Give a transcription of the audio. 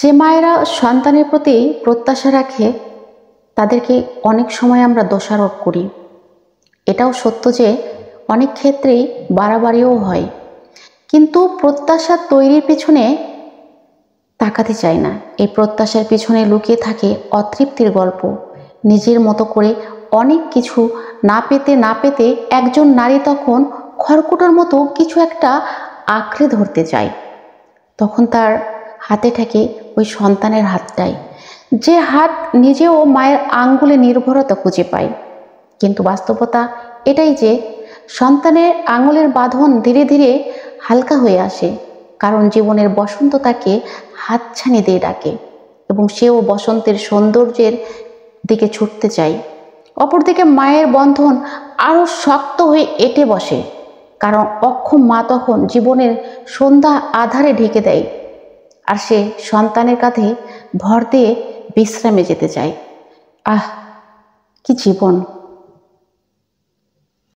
যে মায়েরা সন্তানের প্রতি প্রত্যাশা রাখে তাদেরকে অনেক সময় আমরা দোষারোপ করি। এটাও সত্য যে অনেক ক্ষেত্রেই বাড়াবাড়িও হয়, কিন্তু প্রত্যাশা তৈরির পিছনে তাকাতে চাই না। এই প্রত্যাশার পিছনে লুকিয়ে থাকে অতৃপ্তির গল্প। নিজের মতো করে অনেক কিছু না পেতে একজন নারী তখন খড়কুটোর মতো কিছু একটা আঁকড়ে ধরতে চায়। তখন তার হাতে থাকে ওই সন্তানের হাতটাই, যে হাত নিজেও মায়ের আঙ্গুলে নির্ভরতা খুঁজে পায়। কিন্তু বাস্তবতা এটাই যে সন্তানের আঙুলের বাঁধন ধীরে ধীরে হালকা হয়ে আসে, কারণ জীবনের বসন্ত তাকে হাতছানি দিয়ে ডাকে এবং সেও বসন্তের সৌন্দর্যের দিকে ছুটতে চায়। অপরদিকে মায়ের বন্ধন আরও শক্ত হয়ে এঁটে বসে, কারণ অক্ষম মা তখন জীবনের সন্ধ্যা আধারে ঢেকে দেয়, আর সে সন্তানের কাঁধে ভর দিয়ে বিশ্রামে যেতে চায়। আহ, কি জীবন!